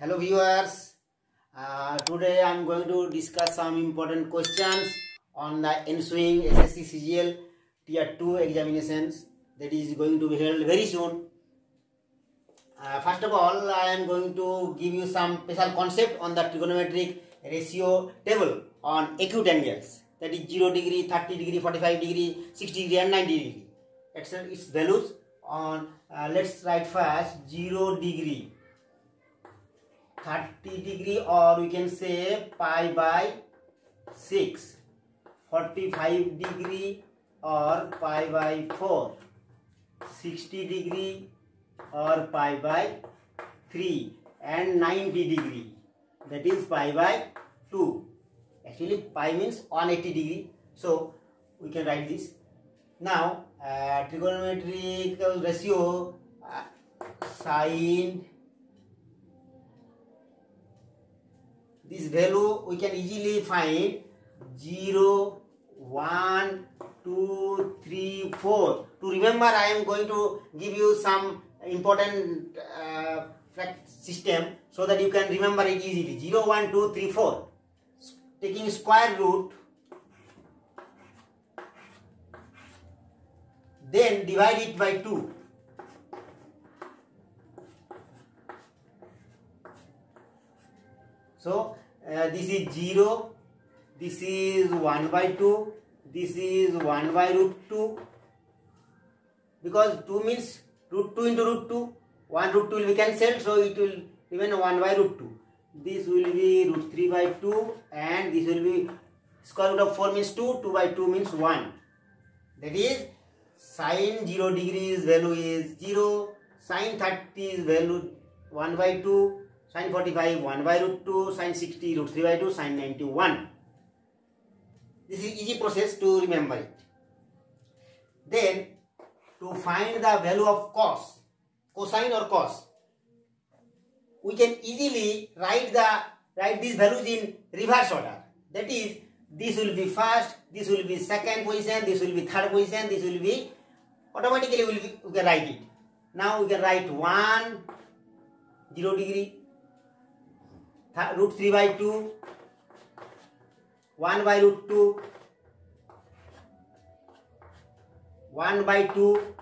Hello viewers, today I am going to discuss some important questions on the ensuing SSC CGL Tier 2 examinations that is going to be held very soon. First of all, I am going to give you some special concept on the trigonometric ratio table on acute angles, that is 0 degree, 30 degree, 45 degree, 60 degree and 90 degree. Its values on, let's write first 0 degree. 30 degree, or we can say pi by 6, 45 degree or pi by 4, 60 degree or pi by 3, and 90 degree, that is pi by 2. Actually pi means 180 degree, so we can write this. Now trigonometrical ratio sine, this value we can easily find 0, 1, 2, 3, 4. To remember, I am going to give you some important system so that you can remember it easily. 0, 1, 2, 3, 4. Taking square root, then divide it by 2. So this is 0, this is 1 by 2, this is 1 by root 2, because 2 means root 2 into root 2, 1 root 2 will be cancelled, so it will remain 1 by root 2. This will be root 3 by 2, and this will be square root of 4 means 2, 2 by 2 means 1. That is sine 0 degrees value is 0, sine 30 is value 1 by 2, sine 45 1 by root 2, sine 60 root 3 by 2, sine 91. This is easy process to remember it. Then to find the value of cos, cosine or cos, we can easily write these values in reverse order. That is, this will be first, this will be second position, this will be third position, this will be automatically we can write it. Now we can write 1 0 degree, root 3 by 2, 1 by root 2, 1 by 2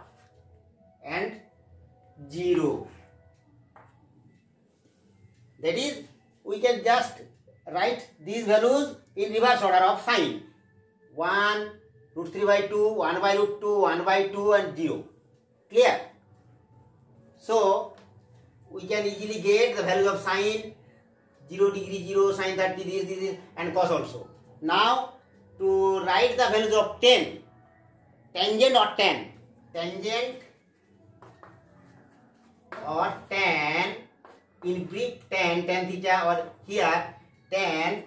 and 0. That is, we can just write these values in reverse order of sine. 1, root 3 by 2, 1 by root 2, 1 by 2 and 0. Clear? So, we can easily get the value of sine 0 degree 0, sine 30 this and cos also. Now to write the values of tan, tangent or tan, tangent or tan, in brief tan theta, or here tan,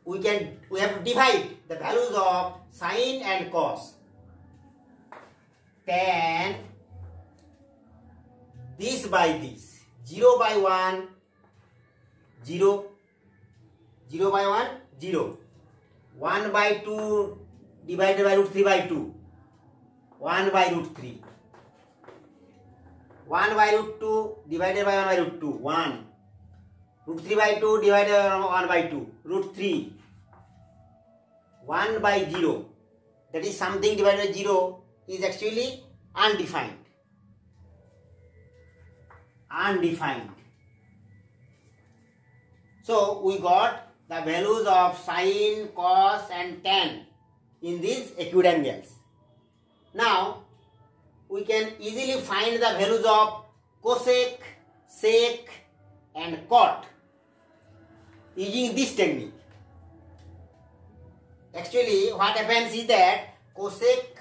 we have to divide the values of sine and cos. Tan this by this, 0 by 1 0, 0 by 1 0, 1 by 2 divided by root 3 by 2, 1 by root 3, 1 by root 2 divided by 1 by root 2, 1, root 3 by 2 divided by 1 by 2, root 3, 1 by 0, that is something divided by 0 is actually undefined. So we got the values of sine, cos and tan in these acute angles. Now we can easily find the values of cosec, sec and cot using this technique. Actually what happens is that cosec,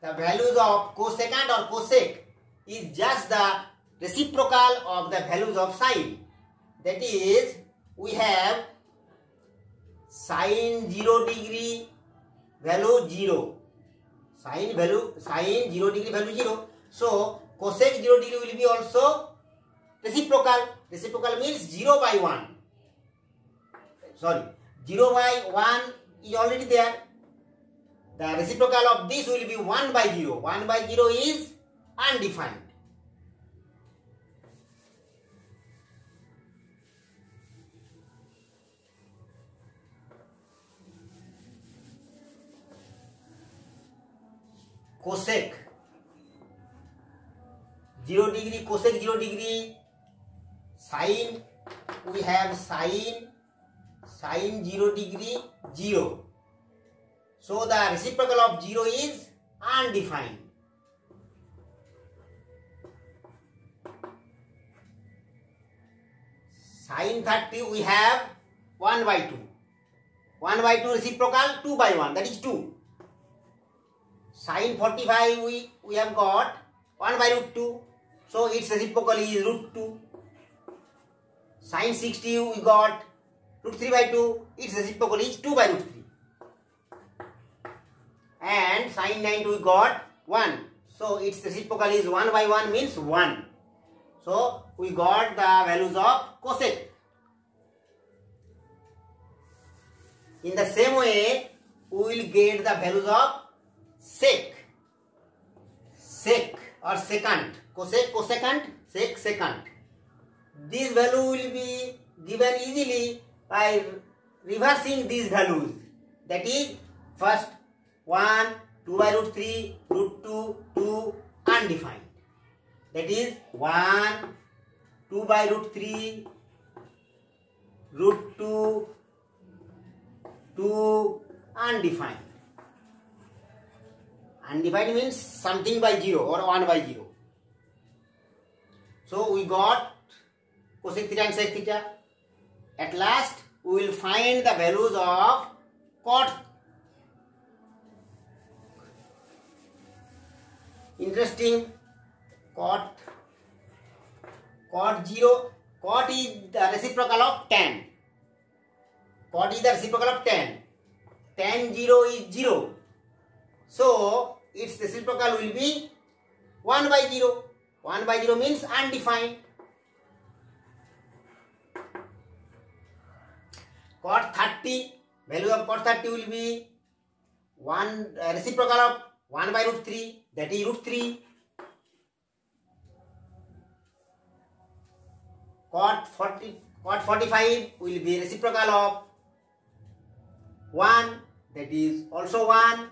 the values of cosecant or cosec is just the reciprocal of the values of sine. That is, we have sine 0 degree value 0, sine 0 degree value 0. So cosec 0 degree will be also reciprocal. Reciprocal means 0 by 1. Sorry, 0 by 1 is already there. The reciprocal of this will be 1 by 0. 1 by 0 is undefined. cosec 0 degree, cosec 0 degree, sine, we have sine 0 degree 0. So the reciprocal of 0 is undefined. Sine 30 we have 1 by 2. 1 by 2 reciprocal 2 by 1, that is 2. Sine 45 we have got 1 by root 2. So its reciprocal is root 2. Sine 60 we got root 3 by 2. Its reciprocal is 2 by root 3. And sine 90 we got 1. So its reciprocal is 1 by 1 means 1. So we got the values of cosec. In the same way, we will get the values of sec. Sec or secant. Cosec, cosecant, sec, secant. This value will be given easily by reversing these values. That is, first 1, 2 by root 3, root 2, 2, undefined. That is 1, 2 by root 3, root 2, 2, undefined. Undefined means something by 0 or 1 by 0. So we got cosec theta and sec theta. At last we will find the values of cot. Interesting. Cot 0. Cot is the reciprocal of tan. Cot is the reciprocal of tan. Tan 0 is 0. So its reciprocal will be 1 by 0. 1 by 0 means undefined. Cot 30. Value of cot 30 will be 1 reciprocal of 1 by root 3. That is root 3. Cot 45 will be reciprocal of 1, that is also 1.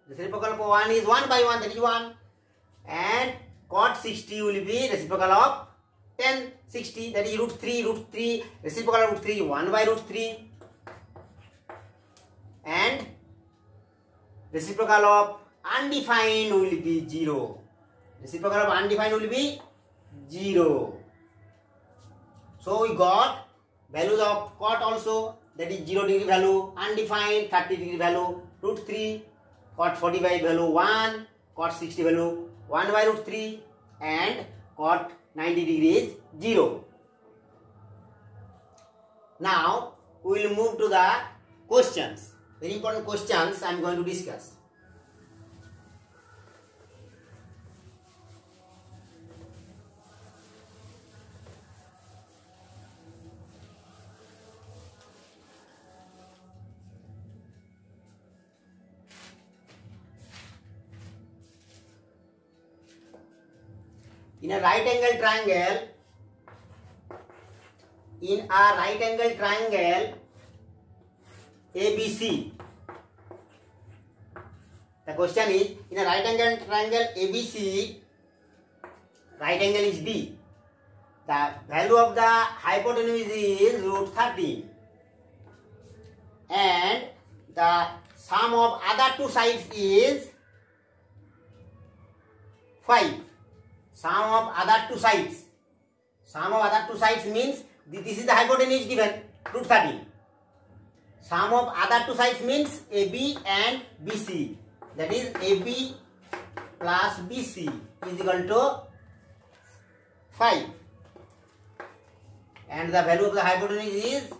Reciprocal of 1 is 1 by 1, that is 1. And cot 60 will be reciprocal of tan 60, that is root 3, reciprocal of root 3, 1 by root 3. And reciprocal of undefined will be 0. Reciprocal of undefined will be 0. So we got values of cot also, that is 0 degree value, undefined 30 degree value, root 3, cot 45 value 1, cot 60 value 1 by root 3, and cot 90 degree is 0. Now we will move to the questions. Very important questions I am going to discuss. In a right angle triangle, ABC, the question is, in a right angle triangle ABC, right angle is D. The value of the hypotenuse is root 13. And the sum of other two sides is 5. Sum of other two sides. Sum of other two sides means this is the hypotenuse given, root 13. Sum of other two sides means AB and BC. That is AB plus BC is equal to 5. And the value of the hypotenuse is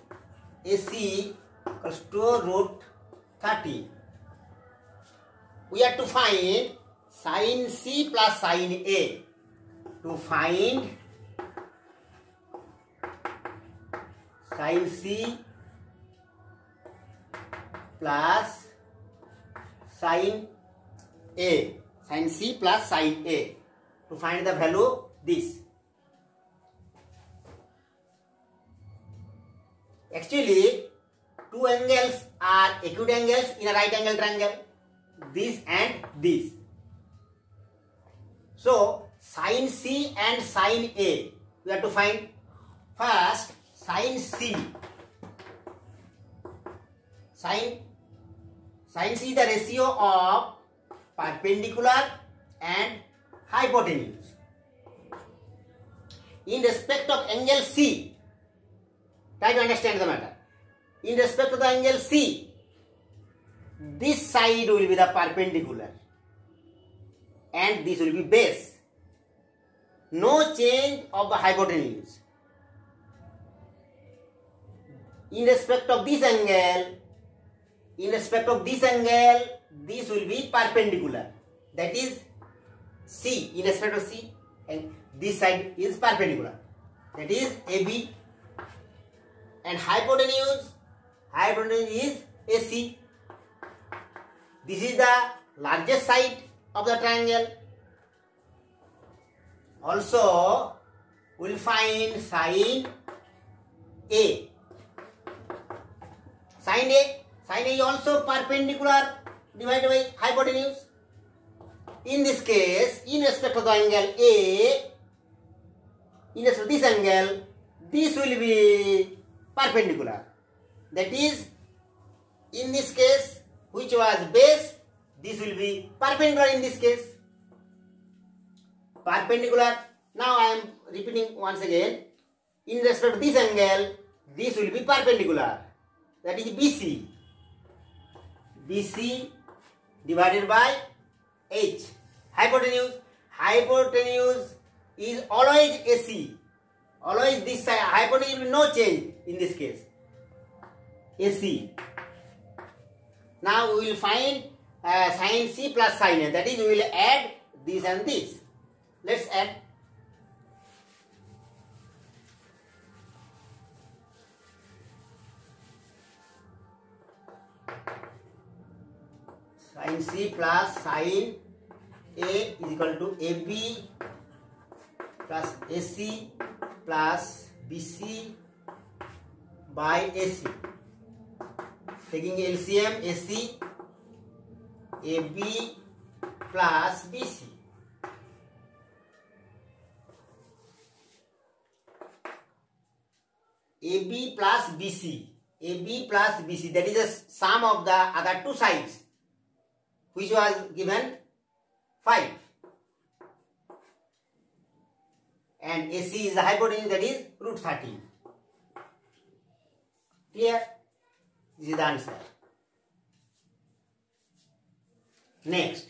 AC equals to root 13. We have to find sin C plus sin A. To find sin C plus sin A. Sin C plus sin A. To find the value this. Actually, two angles are acute angles in a right angle triangle. This and this. So sin C and sin A we have to find. First sin C. Sin C is the ratio of perpendicular and hypotenuse. In respect of angle C, try to understand the matter. In respect of the angle C, this side will be the perpendicular and this will be base. No change of the hypotenuse. In respect of this angle, this will be perpendicular. That is C, in respect of C, and this side is perpendicular. That is AB. And hypotenuse is AC. This is the largest side of the triangle. Also, we will find sin A. Sin A is also perpendicular divided by hypotenuse. In this case, in respect of the angle A, in respect of this angle, this will be perpendicular. That is, in this case, which was base, this will be perpendicular in this case. Perpendicular. Now I am repeating once again. In respect to this angle, this will be perpendicular. That is BC. BC divided by H. Hypotenuse. Hypotenuse is always AC. Always this side. Hypotenuse will be no change in this case. AC. Now we will find sin C plus sin A. That is, we will add this and this. Let's add. Sin C plus sin A is equal to AB plus AC plus BC by AC. Taking LCM, AC, AB plus BC. AB plus BC. AB plus BC. That is the sum of the other two sides, which was given 5. And AC is the hypotenuse, that is root 13. Clear? This is the answer. Next.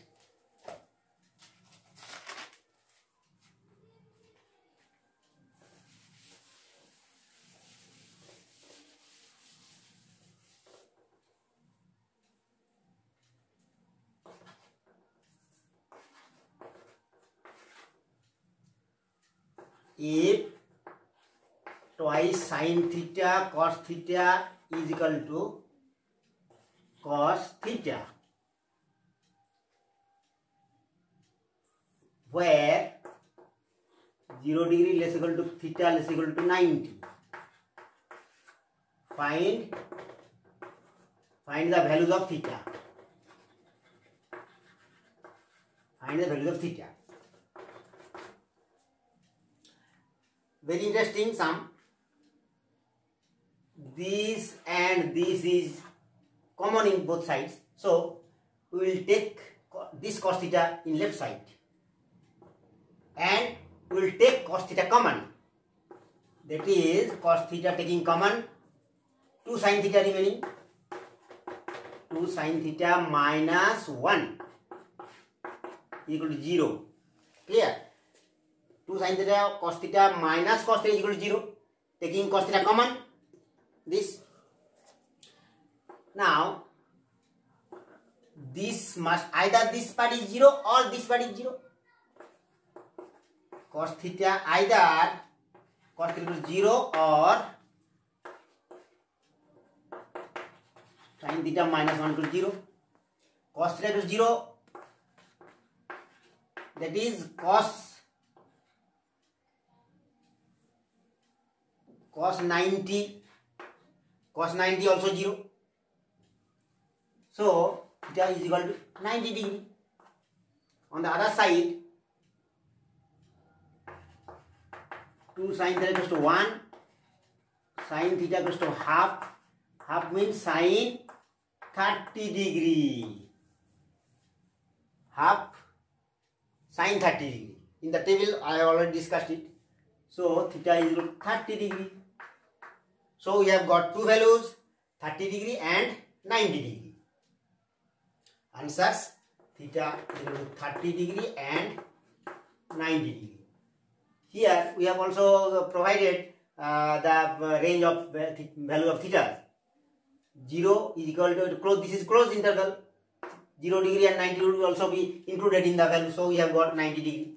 If twice sin theta cos theta is equal to cos theta, where 0 degree less equal to theta less equal to 90, find the values of theta. Find the values of theta. Very interesting sum. This and this is common in both sides. So we will take this cos theta in left side and we will take cos theta common. That is cos theta taking common, 2 sin theta remaining. 2 sin theta minus 1 equal to 0. Clear? 2 sin theta cos theta minus cos theta is equal to 0. Taking cos theta common, this. Now, this must either this part is 0 or this part is 0. Cos theta either cos theta is 0 or sin theta minus 1 to 0. Cos theta is 0. That is cos 90. Cos 90 also 0. So theta is equal to 90 degree. On the other side, 2 sin theta equals to 1. Sin theta equals to half. Half means sin 30 degree. Half sin 30 degree. In the table, I have already discussed it. So, theta is equal to 30 degree. So, we have got two values, 30 degree and 90 degree. Answers, theta is equal to 30 degree and 90 degree. Here, we have also provided the range of value of theta. 0 is equal to close. This is closed interval. 0 degree and 90 degree will also be included in the value. So we have got 90 degree.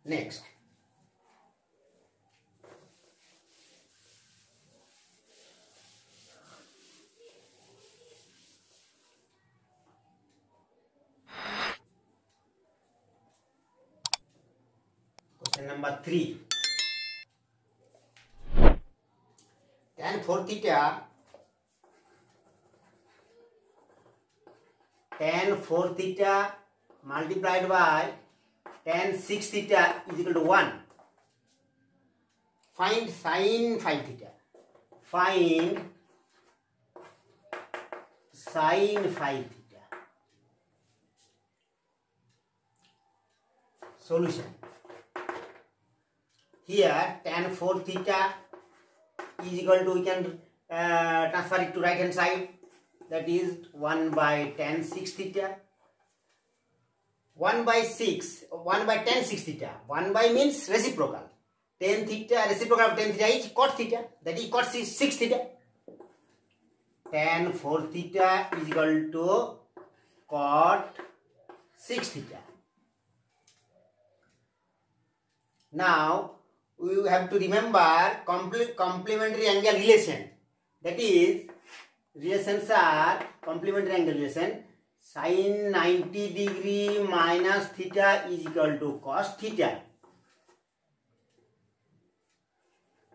Next. Question number 3. Tan 4 theta. Tan 4 theta multiplied by tan 6 theta is equal to 1. Find sin 5 theta. Find sin 5 theta. Solution. Here tan 4 theta is equal to, we can transfer it to right hand side. That is 1 by tan 6 theta. 1 by tan 6 theta. 1 by means reciprocal. Tan theta, reciprocal of tan theta is cot theta. That is cot 6 theta. Tan 4 theta is equal to cot 6 theta. Now, we have to remember complementary angle relation. That is, relations are complementary angle relation. Sin 90 degree minus theta is equal to cos theta.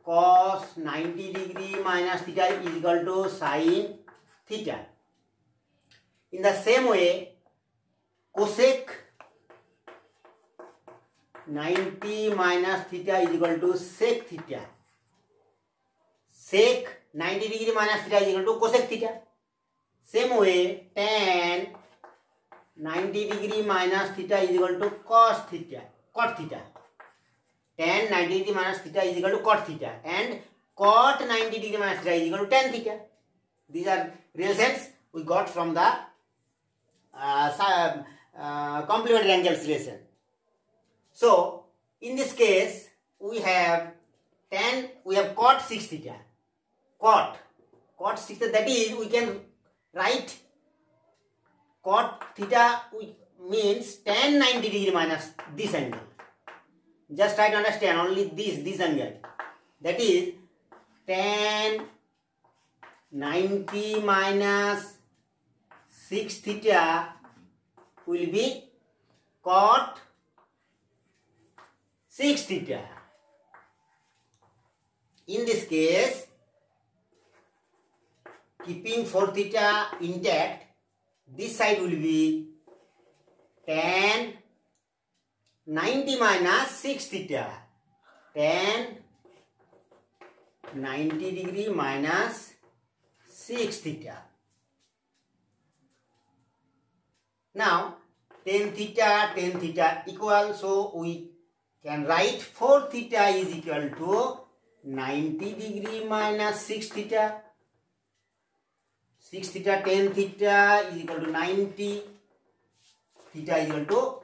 Cos 90 degree minus theta is equal to sin theta. In the same way, cosec 90 minus theta is equal to sec theta. Sec 90 degree minus theta is equal to cosec theta. Same way, tan 90 degree minus theta is equal to cos theta, cot theta. Tan 90 degree minus theta is equal to cot theta, and cot 90 degree minus theta is equal to tan theta. These are relations we got from the complementary angles relation. So, in this case, we have cot 6 theta. Cot 6 theta, that is, we can write cot theta means tan 90 degree minus this angle. Just try to understand only this angle. That is, tan 90 minus 6 theta will be cot 6 theta. In this case, keeping 4 theta intact, this side will be tan 90 minus 6 theta. Tan 90 degree minus 6 theta. Now, tan theta equal, so we can write 4 theta is equal to 90 degree minus 6 theta. 6 theta tan theta is equal to 90. Theta is equal to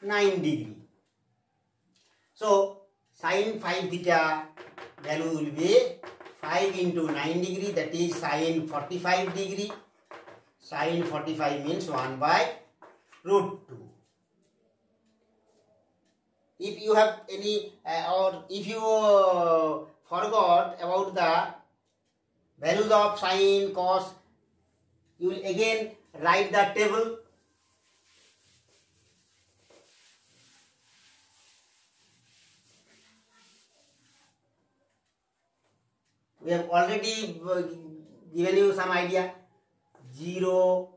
9 degree. So, sin 5 theta value will be 5 into 9 degree, that is sin 45 degree. Sin 45 means 1 by root 2. If you have any or if you forgot about the values of sin, cos, you will again write the table. We have already given you some idea. 0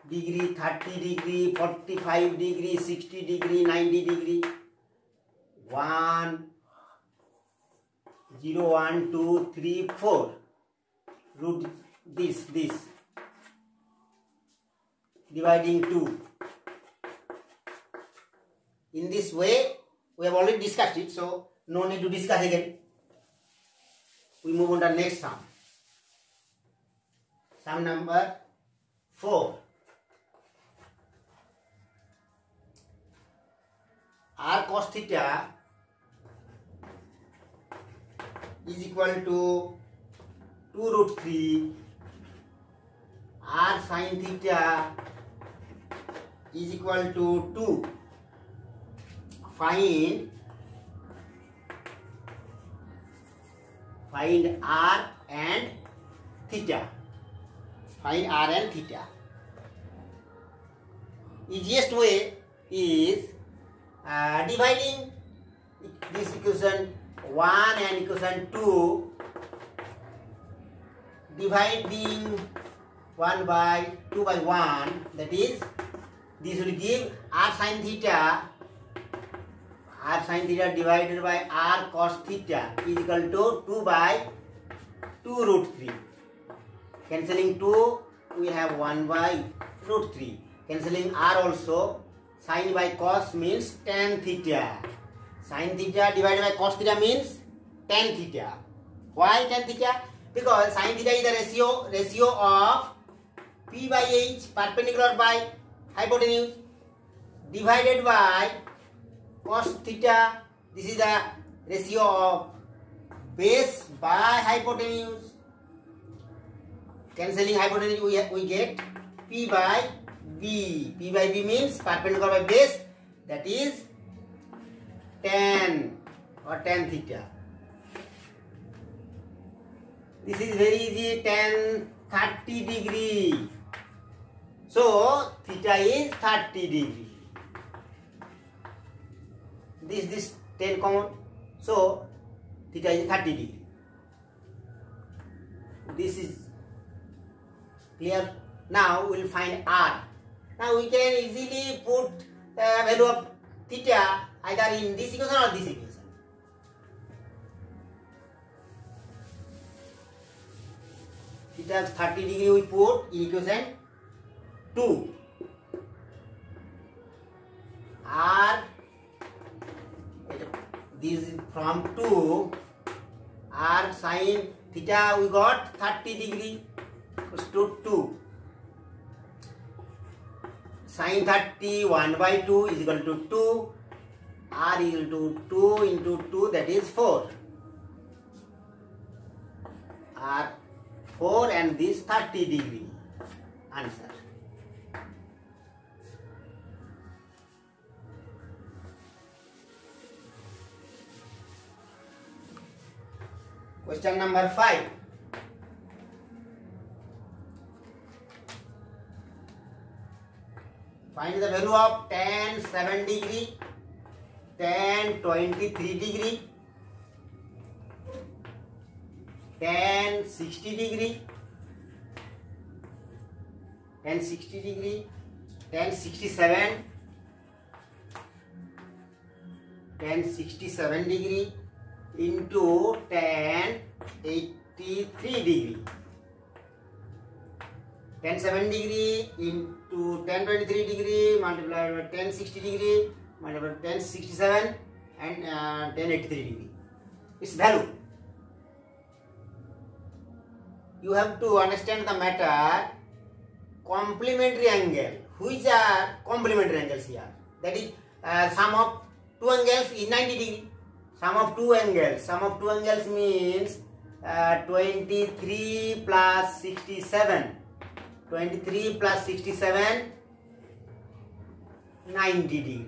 degree, 30 degree, 45 degree, 60 degree, 90 degree. 1, 0, 1, 2, 3, 4. Root this. Dividing 2. In this way, we have already discussed it, so no need to discuss again. We move on to the next sum. Sum number 4. R cos theta is equal to 2 root 3. R sin theta is equal to 2. Find R and theta. Find R and theta. Easiest way is dividing this equation 1 and equation 2, dividing 1 by 2 by 1, that is, this will give R sin theta. R sin theta divided by R cos theta is equal to 2 by 2 root 3. Cancelling 2, we have 1 by root 3. Cancelling R also, sin by cos means tan theta. Sin theta divided by cos theta means tan theta. Why tan theta? Because sin theta is the ratio of P by H, perpendicular by hypotenuse, divided by cos theta. This is the ratio of base by hypotenuse. Cancelling hypotenuse, we get P by B. P by B means perpendicular by base, that is tan or tan theta. This is very easy, tan 30 degree. So theta is 30 degree. This tan common. So theta is 30 degree. This is clear. Now we will find R. Now we can easily put the value of theta either in this equation or this equation. Theta 30 degree we put in equation 2. R, this is from 2. R sin theta we got 30 degree equals to 2. Sin 30 1 by 2 is equal to 2. R is equal to 2 into 2, that is 4. R 4 and this 30 degree. Answer. Question number 5. Find the value of tan 7 degree, tan 23 degree, tan 60 degree, tan 60 degree, tan 67, tan 67 degree into tan 83 degree. Tan 7 degree into tan 23 degree multiplied by tan 60 degree multiplied by tan 67 and tan 83 degree. Its value. You have to understand the matter. Complementary angle. Which are complementary angles here? That is sum of two angles is 90 degree. Sum of two angles. Sum of two angles means 23 plus 67. 23 plus 67, 90 degree.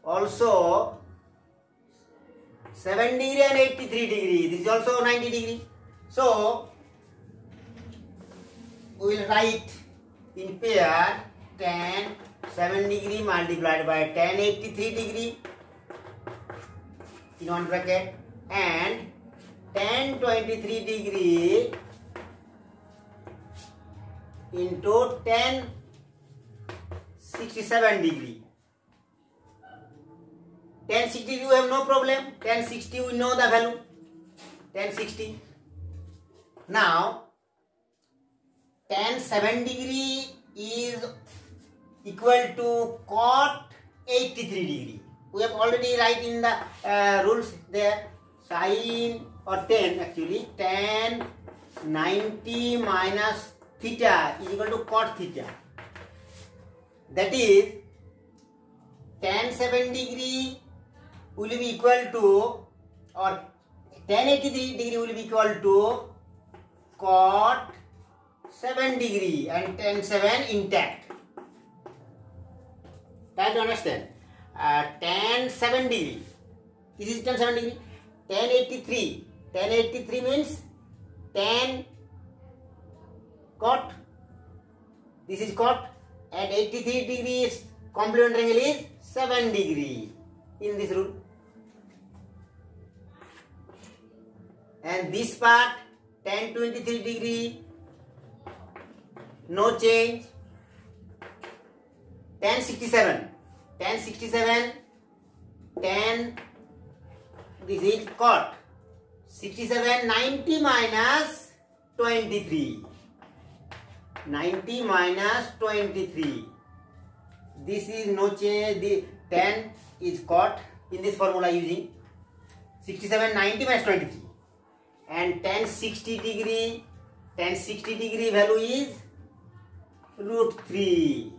Also 7 degree and 83 degree. This is also 90 degree. So we will write in pair tan 7 degree multiplied by tan 83 degree in one bracket and tan 23 degree into tan 67 degree. tan 60 you have no problem. Tan 60 we know the value. Tan 60. Now tan 7 degree is equal to cot 83 degree. We have already write in the rules there. Sin or tan actually, tan 90 minus theta is equal to cot theta. That is tan 7 degree will be equal to, or tan 83 degree will be equal to cot 7 degree and tan 7 intact. Try to understand. Tan 7 degree. This is tan 7 degree. Tan 83. Tan 83 means tan cot. This is cot. And 83 degrees complementary angle is 7 degree in this rule. And this part tan 23 degree, no change. Tan 67. Tan 67. Tan, this is cot. 67, 90 minus 23. 90 minus 23. This is no change. The tan is cot in this formula using 67, 90 minus 23. And tan 60 degree. Tan 60 degree value is root 3.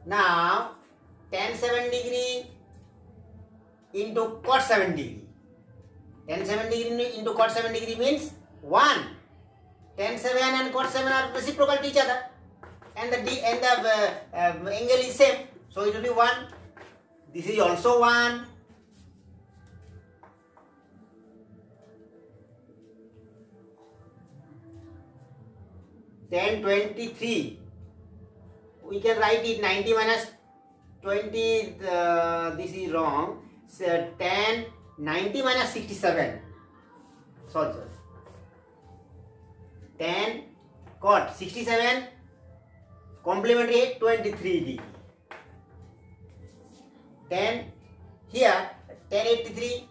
Now tan 7 degree into cot 7 degree. Tan 7 degree into cot 7 degree means 1. Tan 7 and cot 7 are reciprocal to each other, and the angle is same, so it will be 1. This is also 1. Tan 23. We can write it 90 minus 20. This is wrong. So tan 90 minus 67. Sorry. Tan cot 67 complementary 23 degree. Tan here tan 83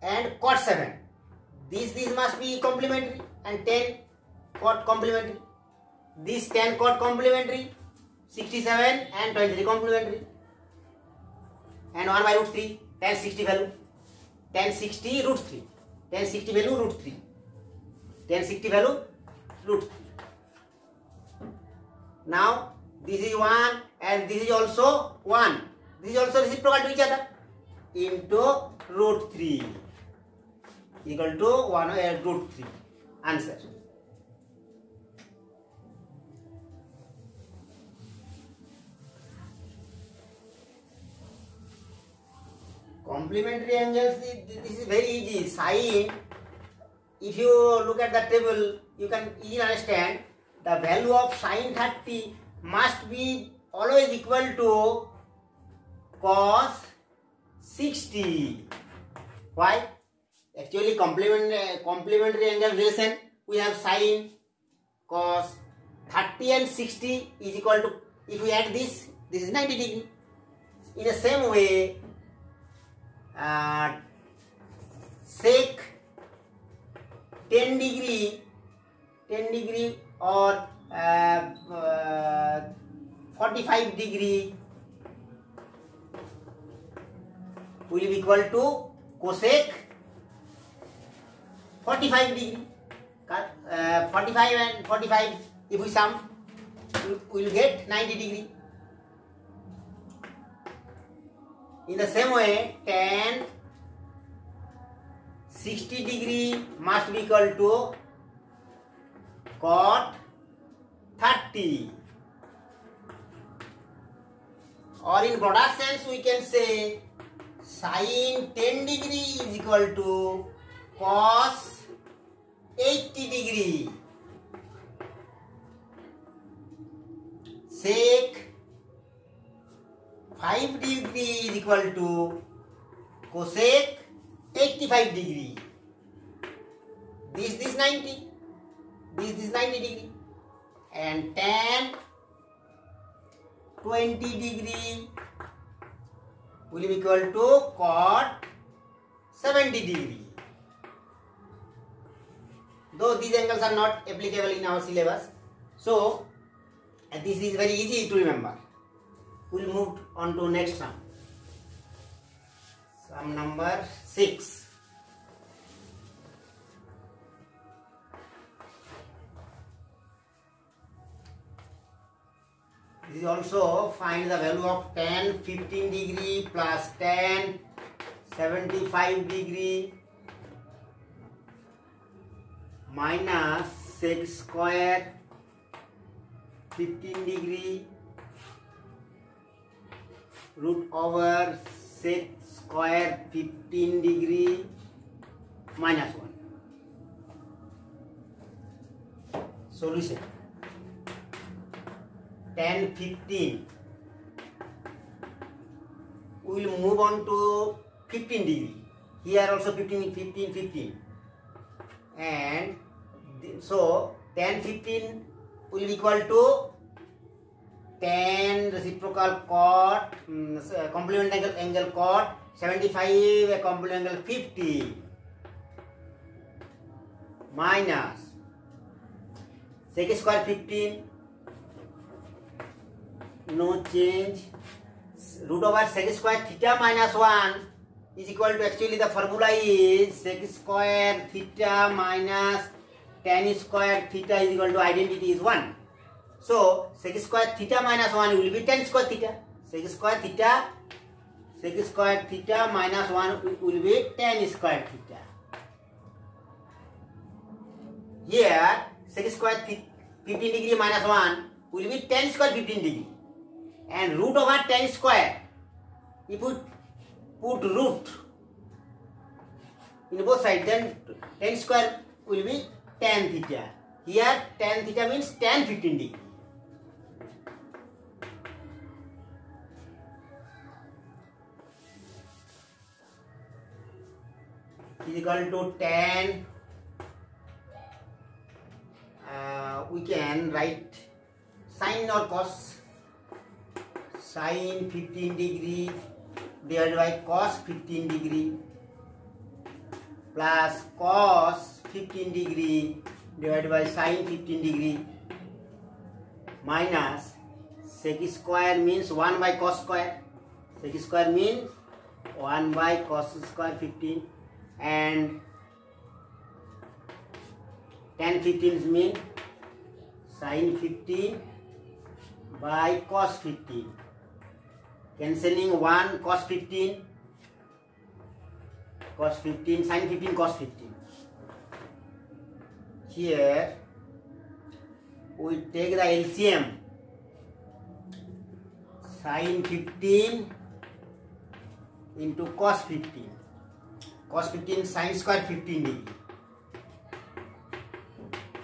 and cot 7. This must be complementary, and tan cot complementary. This tan cot complementary, 67 and 23 complementary, and 1 by root 3. Tan 60 value, tan 60 root 3. Tan 60 value root 3. Tan 60 value root 3. Now this is 1 and this is also 1. This is also reciprocal to each other, into root 3 equal to 1 root 3. Answer. Complementary angles, this is very easy. Sine, if you look at the table, you can easily understand the value of sine 30 must be always equal to cos 60. Why? Actually, complementary angle relation, we have sine, cos 30 and 60 is equal to, if we add this is 90 degree. In the same way, sec 10 degree or 45 degree will be equal to cosec 45 degree. 45 and 45, if we sum, we will get 90 degree. In the same way, tan 60 degree must be equal to cot 30. Or in broader sense, we can say sin 10 degree is equal to cos 80 degree. Sec 5 degree is equal to cosec 85 degree. This 90. This 90 degree. And tan 20 degree will be equal to cot 70 degree. Though these angles are not applicable in our syllabus, so this is very easy to remember. We will move on to next sum. Sum number 6. This is also find the value of tan 15 degree plus tan 75 degree minus sec square 15 degree root over sec square 15 degree minus 1. Solution. Tan 15. We will move on to 15 degree. Here also 15, 15, 15. And so tan 15 will be equal to tan reciprocal cot, complement angle cot 75 a complement angle 50 minus sec square 15, no change, root over sec square theta minus 1 is equal to, actually the formula is sec square theta minus tan square theta is equal to identity is 1. So sec square theta minus 1 will be tan square theta. Sec square theta minus 1 will be tan square theta. Here sec square 15 degree minus 1 will be tan square 15 degree. And root over tan square, if we put root in both sides, then tan square will be tan theta. Here tan theta means tan 15 degree. Is equal to tan, we can write sin or cos, sin 15 degree divided by cos 15 degree plus cos 15 degree divided by sin 15 degree minus sec square means 1 by cos square. Sec square means 1 by cos square 15 and tan 15 means sin 15 by cos 15. Cancelling 1 cos 15, sin 15 cos 15. Here we take the LCM, sin 15 into cos 15. Cos 15 sin square 15 degree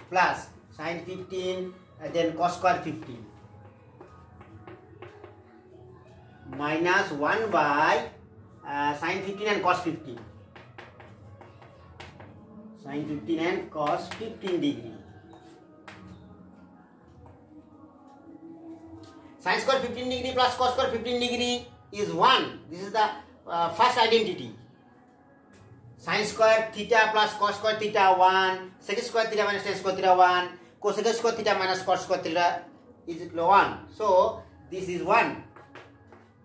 plus sin 15 and then cos square 15 minus 1 by sin 15 and cos 15. Sin 15 and cos 15 degree. Sin square 15 degree plus cos square 15 degree is 1. This is the first identity. Sin square theta plus cos square theta 1, sec square theta minus tan square theta 1, cosec square theta minus cos square theta is equal to 1. So this is 1.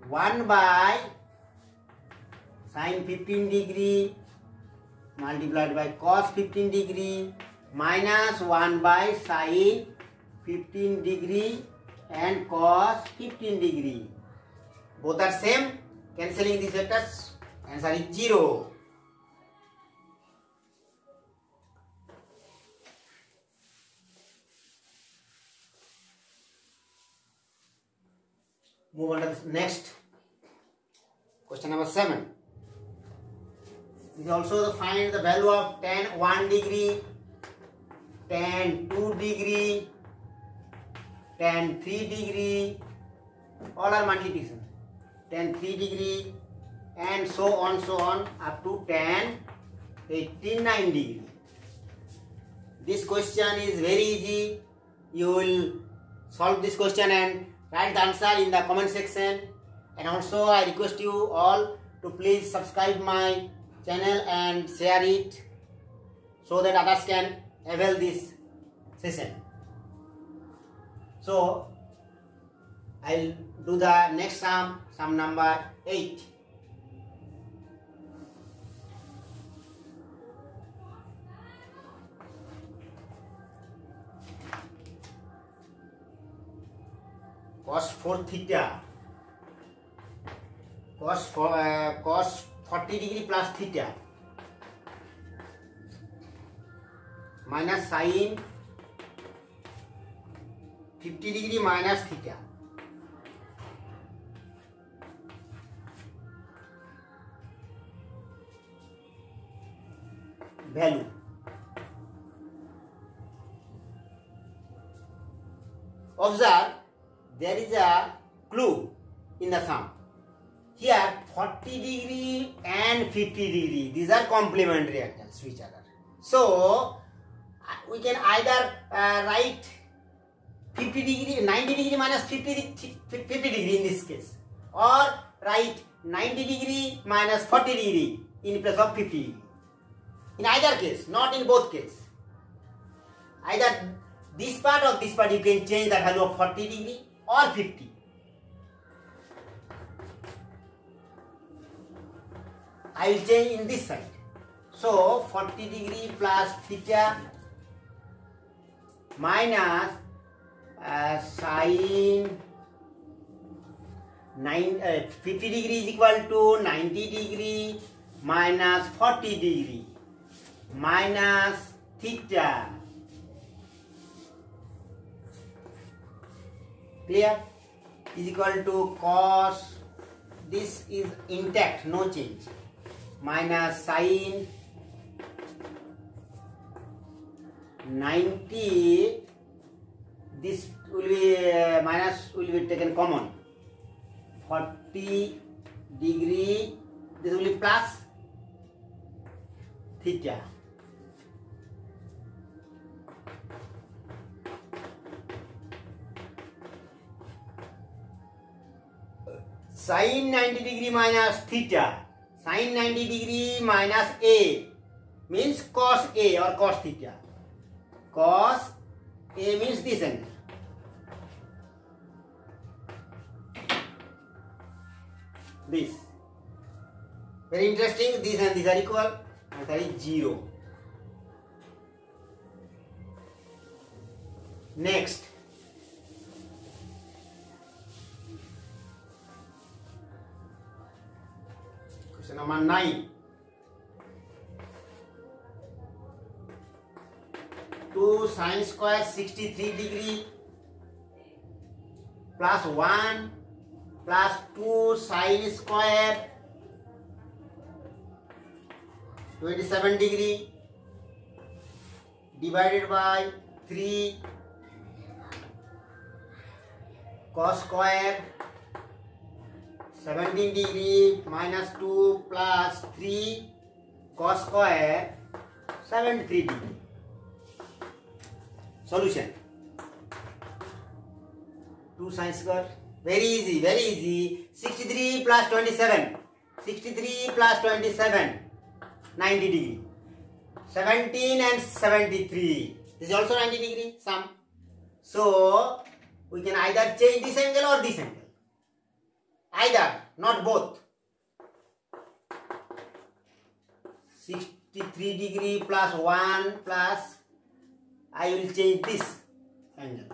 1 by sin 15 degree multiplied by cos 15 degree minus 1 by sin 15 degree and cos 15 degree. Both are same. Cancelling these vectors, answer is 0. Move on to the next. Question number 7. This is also to find the value of tan 1 degree, tan 2 degree, tan 3 degree, all are multiplication. Tan 3 degree and so on up to tan 89 degree. This question is very easy. You will solve this question and write the answer in the comment section. And also I request you all to please subscribe my channel and share it so that others can avail this session. So I'll do the next sum number 8. Cos 4 theta, cos 40 degree plus theta minus sin 50 degree minus theta value. Observe, there is a clue in the sum. Here 40 degree and 50 degree, these are complementary angles to each other. So we can either write 50 degree, 90 degree minus 50 degree in this case, or write 90 degree minus 40 degree in place of 50 degree. In either case, not in both cases. Either this part or this part you can change the value of 40 degree or 50. I will change in this side. So 40 degree plus theta minus sin 50 degree is equal to 90 degree minus 40 degree minus theta. Clear? Is equal to cos, this is intact, no change, minus sin 90, this will be minus will be taken common, 40 degree, this will be plus theta. Sin 90 degree minus theta, sin 90 degree minus A means cos A or cos theta. Cos A means this angle. This. Very interesting, these and these are equal, answer is 0. Next. Question number 9. 2 sin square 63 degree plus 1 plus 2 sin square 27 degree divided by 3 cos square 17 degree minus 2 plus 3 cos square 73 degree. Solution. 2 sin square, very easy, very easy. 63 plus 27, 63 plus 27, 90 degree. 17 and 73, this is also 90 degree sum. So we can either change this angle or this angle. Either, not both. 63 degree plus 1 plus, I will change this angle.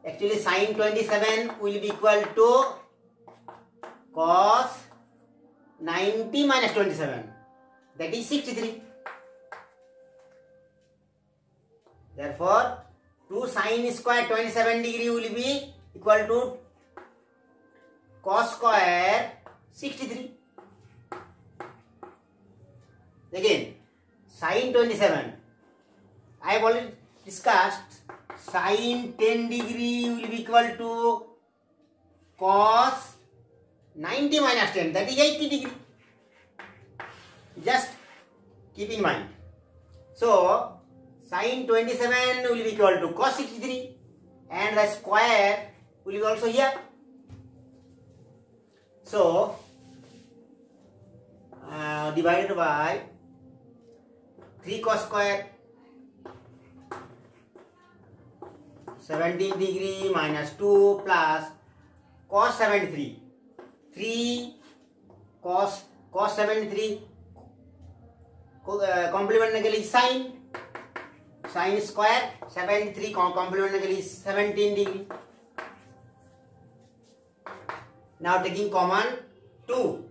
Actually sin 27 will be equal to cos 90 minus 27, that is 63. Therefore 2 sin square 27 degree will be equal to cos square 63. Again, sin 27, I have already discussed, sin 10 degree will be equal to cos 90 minus 10, that is 80 degree. Just keep in mind. So sin 27 will be equal to cos 63 and the square will be also here So divided by 3 cos square 17 degree minus 2 plus cos 73 3 cos 73 complement के लिए sin square 73 complement के लिए 17 degree. Now taking common 2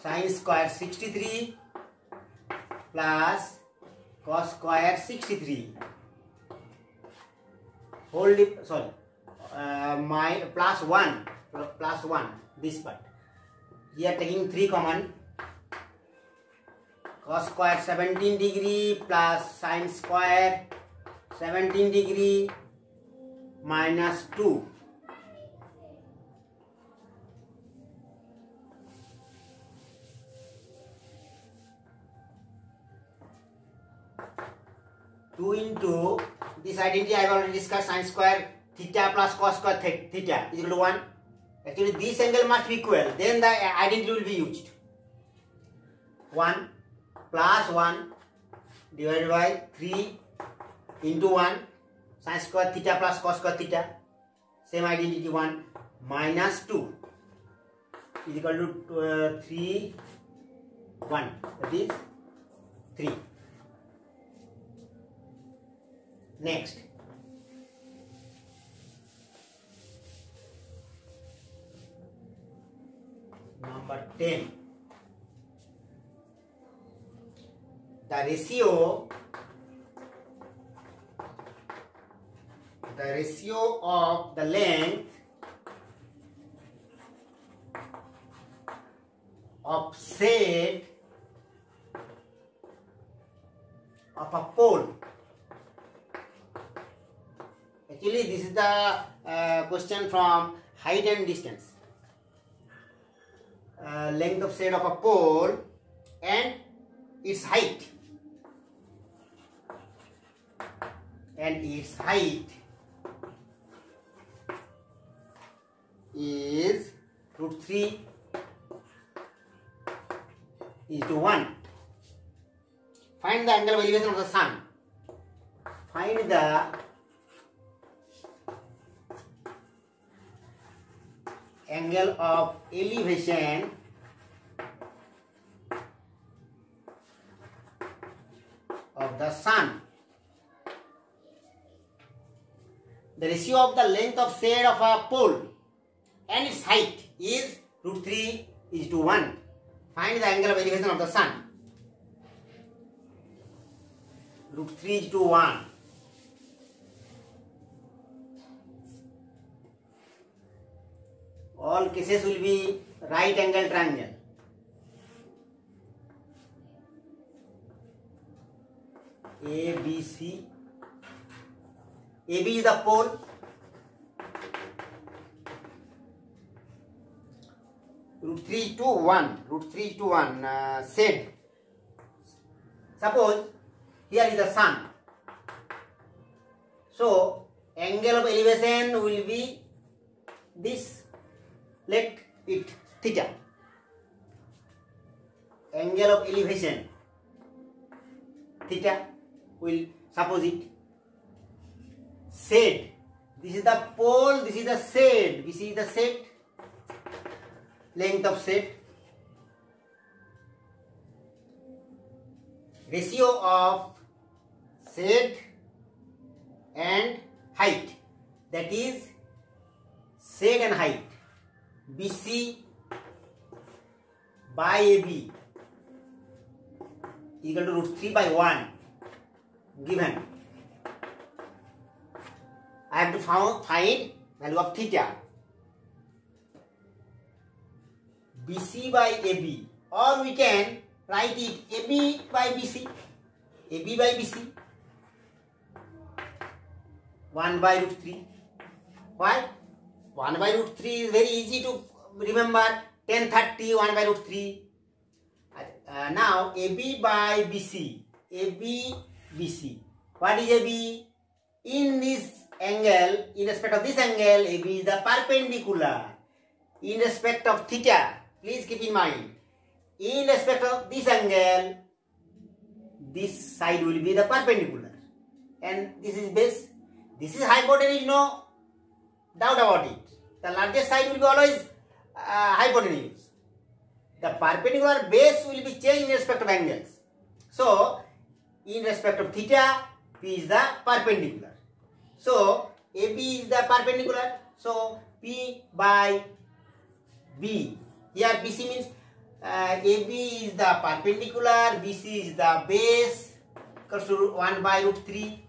sin square 63 plus cos square 63 whole my plus 1 this part. Here taking 3 common, cos square 17 degree plus sin square 17 degree minus 2 into this identity I have already discussed, sin square theta plus cos square theta is equal to 1. Actually this angle must be equal, then the identity will be used. 1 plus 1 divided by 3 into 1 sin square theta plus cos square theta, same identity 1 minus 2 is equal to 3 1, that is 3. Next, number 10. The ratio of the length of shade of a pole. Actually, this is the question from height and distance. Length of shade of a pole and its height. And its height is √3 is to 1. Find the angle of elevation of the sun. Find the angle of elevation of the sun. The ratio of the length of shade of a pole and its height is √3 is to 1. Find the angle of elevation of the sun. √3 is to 1. All cases will be right angle triangle. A, B, C. AB is the pole. √3 to 1. √3 to 1. Shade. Suppose here is the sun. So angle of elevation will be this. Let it theta. Angle of elevation theta will suppose it. Shade. This is the pole, this is the shade. This is the shade. Length of shade. Ratio of shade and height. That is shade and height. BC by AB equal to √3 by 1 given. I have to find value of theta. BC by AB, or we can write it AB by BC. AB by BC 1 by √3. Why? 1 by √3 is very easy to remember. 1030 1 by √3. Now AB by BC. AB BC. What is AB? In this angle, in respect of this angle, AB is the perpendicular. in respect of theta, please keep in mind, in respect of this angle, this side will be the perpendicular, and this is base, this is hypotenuse, no doubt about it. The largest side will be always hypotenuse. The perpendicular base will be changed in respect of angles. So, in respect of theta, P is the perpendicular. So, AB is the perpendicular. So, P by B. Here BC means AB is the perpendicular, BC is the base, equals to 1 by root 3.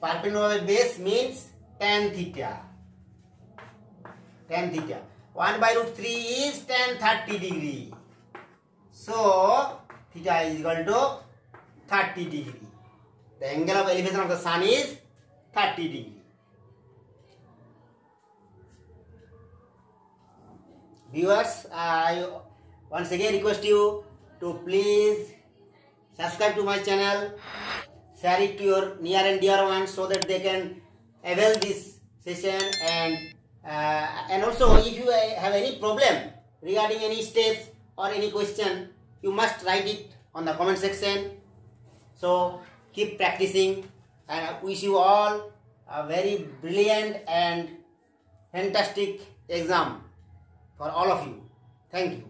Perpendicular base means tan theta. Tan theta. 1 by root 3 is tan 30 degree. So, theta is equal to 30 degree. The angle of elevation of the sun is 30 degree. Viewers, I once again request you to please subscribe to my channel, share it to your near and dear ones so that they can avail this session, and also if you have any problem regarding any steps or any question, you must write it on the comment section. So keep practicing, and I wish you all a very brilliant and fantastic exam for all of you. Thank you.